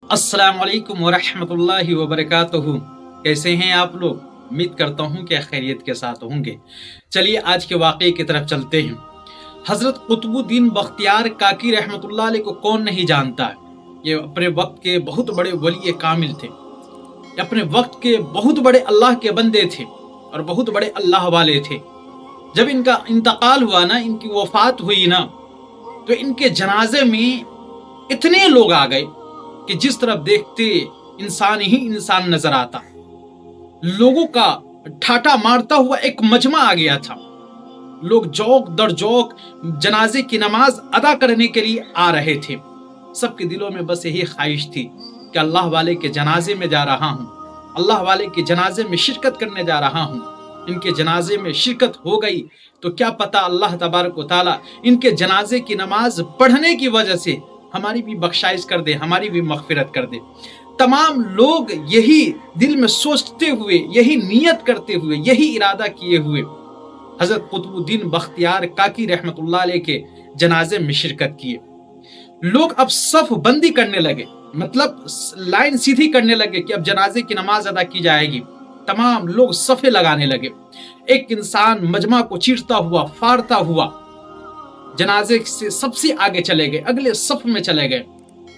अस्सलाम वालेकुम वरहमतुल्लाहि वबरकातुहू। कैसे हैं आप लोग? उम्मीद करता हूँ कि खैरियत के साथ होंगे। चलिए आज के वाक़े की तरफ चलते हैं। हज़रत कुतुबुद्दीन बख्तियार काकी रहमतुल्लाह अलैह को कौन नहीं जानता है। ये अपने वक्त के बहुत बड़े वली कामिल थे, अपने वक्त के बहुत बड़े अल्लाह के बंदे थे और बहुत बड़े अल्लाह वाले थे। जब इनका इंतकाल हुआ ना, इनकी वफात हुई ना, तो इनके जनाजे में इतने लोग आ गए कि जिस तरफ देखते इंसान ही इंसान नजर आता। लोगों का ठाटा मारता हुआ एक मजमा आ गया था। लोग जौक दर जौक जनाजे की नमाज अदा करने के लिए आ रहे थे। सबके दिलों में बस यही ख्वाहिश थी कि अल्लाह वाले के जनाजे में जा रहा हूँ, अल्लाह वाले के जनाजे में शिरकत करने जा रहा हूँ। इनके जनाजे में शिरकत हो गई तो क्या पता अल्लाह तबारक व तआला इनके जनाजे की नमाज पढ़ने की वजह से हमारी भी बख्शाइश कर दे, हमारी भी मगफिरत कर दे। तमाम लोग यही दिल में सोचते हुए, यही नियत करते हुए, यही इरादा किए हुए हजरत कुतुबुद्दीन बख्तियार काकी रहमतुल्लाह अलैह के जनाजे में शिरकत किए। लोग अब सफ बंदी करने लगे, मतलब लाइन सीधी करने लगे कि अब जनाजे की नमाज अदा की जाएगी। तमाम लोग सफे लगाने लगे। एक इंसान मजमा को चीरता हुआ, फाड़ता हुआ जनाजे से सबसे आगे चले गए, अगले सफ में चले गए।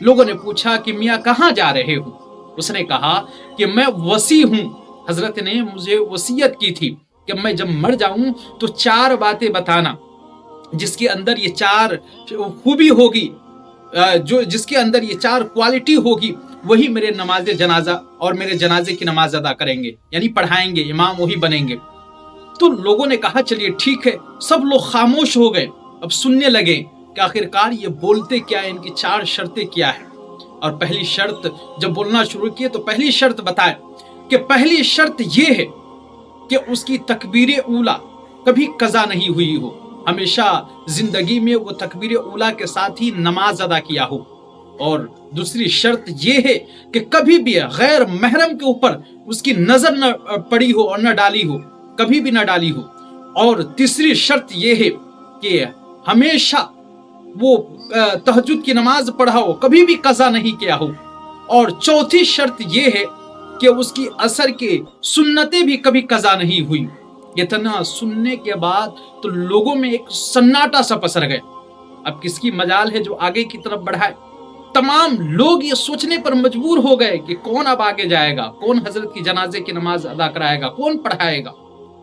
लोगों ने पूछा कि मियाँ कहाँ जा रहे हो? उसने कहा कि मैं वसी हूँ, हजरत ने मुझे वसीयत की थी कि मैं जब मर जाऊं तो 4 बातें बताना जिसके अंदर ये 4 खूबी होगी, जो जिसके अंदर ये 4 क्वालिटी होगी, वही मेरे नमाज जनाजा और मेरे जनाजे की नमाज अदा करेंगे, यानी पढ़ाएंगे, इमाम वही बनेंगे। तो लोगों ने कहा चलिए ठीक है। सब लोग खामोश हो गए, अब सुनने लगे कि आखिरकार ये बोलते क्या है, इनकी 4 शर्तें क्या है। और पहली शर्त जब बोलना शुरू किए तो पहली शर्त बताए कि पहली शर्त ये है कि उसकी तकबीर ऊला कभी कज़ा नहीं हुई हो, हमेशा जिंदगी में वो तकबीर ऊला के साथ ही नमाज अदा किया हो। और दूसरी शर्त ये है कि कभी भी गैर महरम के ऊपर उसकी नजर न पड़ी हो और न डाली हो, कभी भी न डाली हो। और तीसरी शर्त ये है कि हमेशा वो तहज्जुद की नमाज पढ़ा हो, कभी भी कज़ा नहीं किया हो। और चौथी शर्त ये है कि उसकी असर के सुन्नतें भी कभी कज़ा नहीं हुई। इतना सुनने के बाद तो लोगों में एक सन्नाटा सा पसर गया। अब किसकी मजाल है जो आगे की तरफ बढ़ाए। तमाम लोग ये सोचने पर मजबूर हो गए कि कौन अब आगे जाएगा, कौन हजरत की जनाजे की नमाज अदा कराएगा, कौन पढ़ाएगा।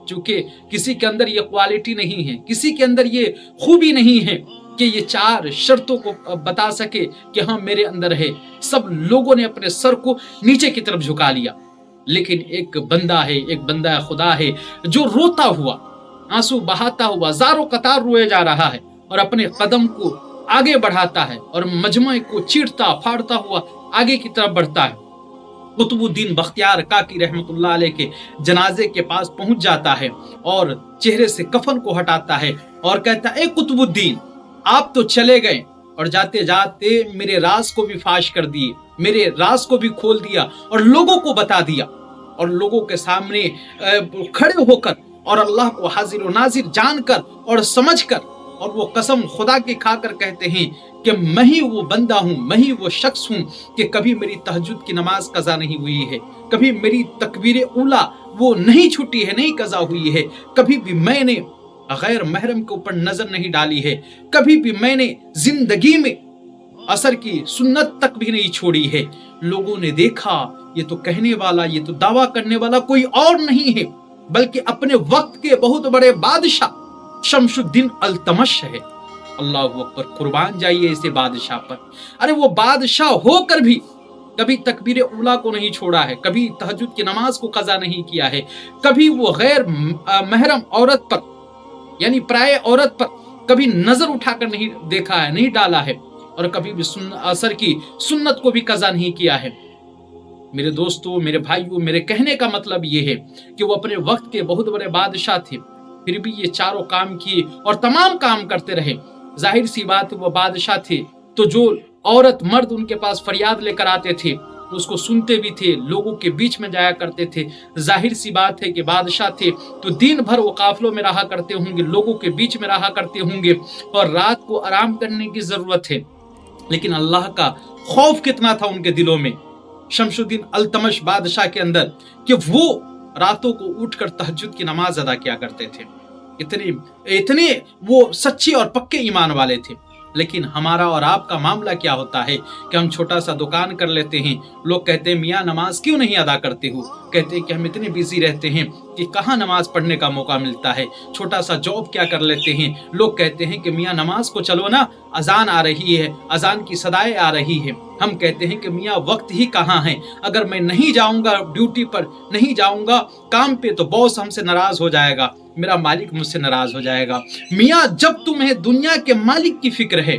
चूंकि किसी के अंदर ये क्वालिटी नहीं है, किसी के अंदर ये खूबी नहीं है कि ये 4 शर्तों को बता सके कि हाँ मेरे अंदर है। सब लोगों ने अपने सर को नीचे की तरफ झुका लिया। लेकिन एक बंदा है, एक बंदा खुदा है जो रोता हुआ, आंसू बहाता हुआ ज़ारो कतार रोए जा रहा है और अपने कदम को आगे बढ़ाता है और मजमे को चीरता फाड़ता हुआ आगे की तरफ बढ़ता है। कुतुबुद्दीन बख्तियार काकी रहमतुल्लाह अलैह के जनाजे के पास पहुंच जाता है और चेहरे से कफन को हटाता है और कहता है, ए कुतुबुद्दीन, आप तो चले गए और जाते जाते मेरे राज को भी फाश कर दिए, मेरे राज को भी खोल दिया और लोगों को बता दिया। और लोगों के सामने खड़े होकर और अल्लाह को हाजिर और नाजिर जानकर और समझकर, और वो कसम खुदा की खाकर कहते हैं कि मैं ही वो बंदा हूँ, मैं ही वो शख्स हूँ कि कभी मेरी तहज्जुद की नमाज कज़ा नहीं हुई है, कभी मेरी तकबीर ऊला वो नहीं छूटी है, नहीं कज़ा हुई है, कभी भी मैंने गैर महरम के ऊपर नजर नहीं डाली है, कभी भी मैंने जिंदगी में असर की सुन्नत तक भी नहीं छोड़ी है। लोगों ने देखा ये तो कहने वाला, ये तो दावा करने वाला कोई और नहीं है बल्कि अपने वक्त के बहुत बड़े बादशाह शमशुद्दीन अल्तमश है। अल्लाह अकबर, कुर्बान जाइए ऐसे बादशाह पर। अरे वो बादशाह होकर भी कभी तकबीर उला को नहीं छोड़ा है, कभी तहज्जुद की नमाज को कज़ा नहीं किया है, कभी वो गैर महरम औरत पर यानी पराये औरत पर कभी नजर उठाकर नहीं देखा है, नहीं डाला है, और कभी भी असर की सुन्नत को भी कज़ा नहीं किया है। मेरे दोस्तों, मेरे भाइयों, मेरे कहने का मतलब ये है कि वो अपने वक्त के बहुत बड़े बादशाह थे, फिर भी ये 4 काम किए और तमाम काम करते रहे। जाहिर सी बात, वो बादशाह थे तो जो औरत मर्द उनके पास फरियाद लेकर आते थे उसको सुनते भी थे, लोगों के बीच में जाया करते थे। जाहिर सी बात है कि बादशाह थे तो दिन भर वो काफिलों में रहा करते होंगे, लोगों के बीच में रहा करते होंगे, और रात को आराम करने की जरूरत है लेकिन अल्लाह का खौफ कितना था उनके दिलों में, शमशुद्दीन अल्तमश बादशाह के अंदर, कि वो रातों को उठकर तहज्जुद की नमाज अदा किया करते थे। इतने वो सच्चे और पक्के ईमान वाले थे। लेकिन हमारा और आपका मामला क्या होता है कि हम छोटा सा दुकान कर लेते हैं, लोग कहते हैं मियाँ नमाज क्यों नहीं अदा करते हो, कहते हैं कि हम इतने बिजी रहते हैं कि कहाँ नमाज पढ़ने का मौका मिलता है। छोटा सा जॉब क्या कर लेते हैं, लोग कहते हैं कि मियाँ नमाज को चलो ना, अजान आ रही है, अजान की सदाएं आ रही है। हम कहते हैं कि मियाँ वक्त ही कहाँ है, अगर मैं नहीं जाऊंगा ड्यूटी पर, नहीं जाऊंगा काम पे तो बॉस हमसे नाराज हो जाएगा, मेरा मालिक मुझसे नाराज हो जाएगा। मियाँ जब तुम्हें दुनिया के मालिक की फिक्र है,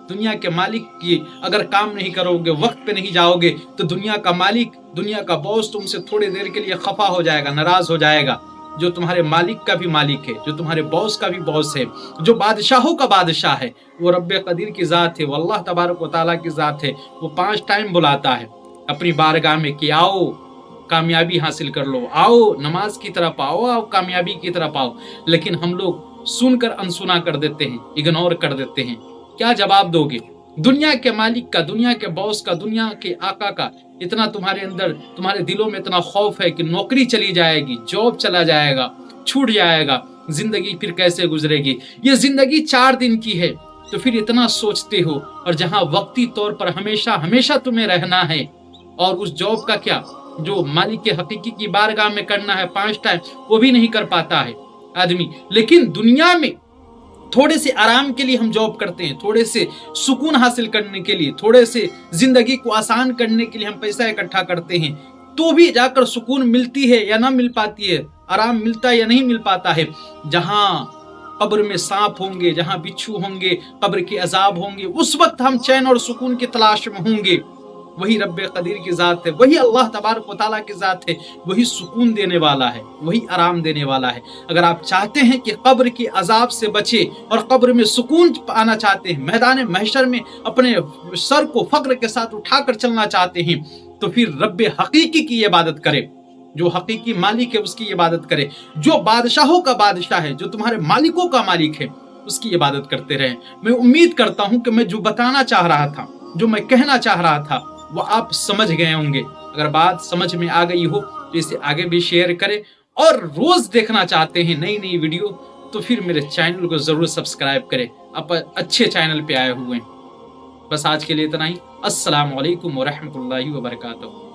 दुनिया के मालिक की अगर काम नहीं करोगे, वक्त पे नहीं जाओगे, तो दुनिया का मालिक, दुनिया का बॉस तुमसे थोड़ी देर के लिए खफा हो जाएगा, नाराज हो जाएगा। जो तुम्हारे मालिक का भी मालिक है, जो तुम्हारे बॉस का भी बॉस है, जो बादशाहों का बादशाह है, वो रब्बे कदीर की जात है, वो अल्लाह तबारक व तआला की जात है। वो 5 टाइम बुलाता है अपनी बारगाह में कि आओ कामयाबी हासिल कर लो, आओ नमाज की तरफ आओ, आओ कामयाबी की तरफ आओ। लेकिन हम लोग सुनकर अनसुना कर देते हैं, इग्नोर कर देते हैं। क्या जवाब दोगे? दुनिया के मालिक का, दुनिया के बॉस का, दुनिया के आका का इतना तुम्हारे अंदर, तुम्हारे दिलों में इतना खौफ है कि नौकरी चली जाएगी, जॉब चला जाएगा, छूट जाएगा, जिंदगी फिर कैसे गुजरेगी, ये जिंदगी 4 दिन की है, तो फिर इतना सोचते हो। और जहां वक्ती तौर पर हमेशा हमेशा तुम्हें रहना है, और उस जॉब का क्या, जो मालिक के हकीकी की बारगाह में करना है 5 टाइम, वो भी नहीं कर पाता है आदमी। लेकिन दुनिया में थोड़े से आराम के लिए हम जॉब करते हैं, थोड़े से सुकून हासिल करने के लिए, थोड़े से जिंदगी को आसान करने के लिए हम पैसा इकट्ठा करते हैं, तो भी जाकर सुकून मिलती है या ना मिल पाती है, आराम मिलता है या नहीं मिल पाता है। जहां कब्र में सांप होंगे, जहां बिच्छू होंगे, कब्र के अजाब होंगे, उस वक्त हम चैन और सुकून की तलाश में होंगे। वही रब्बे कदीर की जात है, वही अल्लाह तबारक व तआला की जात है, वही सुकून देने वाला है, वही आराम देने वाला है। अगर आप चाहते हैं कि कब्र के अजाब से बचे और कब्र में सुकून पाना चाहते हैं, मैदान महशर में अपने सर को फक्र के साथ उठाकर चलना चाहते हैं, तो फिर रब्बे हकीकी की इबादत करें, जो हकीकी मालिक है उसकी इबादत करें, जो बादशाहों का बादशाह है, जो तुम्हारे मालिकों का मालिक है, उसकी इबादत करते रहें। मैं उम्मीद करता हूं कि मैं जो बताना चाह रहा था, जो मैं कहना चाह रहा था, वो आप समझ गए होंगे। अगर बात समझ में आ गई हो तो इसे आगे भी शेयर करें, और रोज देखना चाहते हैं नई नई वीडियो, तो फिर मेरे चैनल को जरूर सब्सक्राइब करें। आप अच्छे चैनल पे आए हुए हैं। बस आज के लिए इतना ही। अस्सलाम वालेकुम व रहमतुल्लाहि व बरकातहू।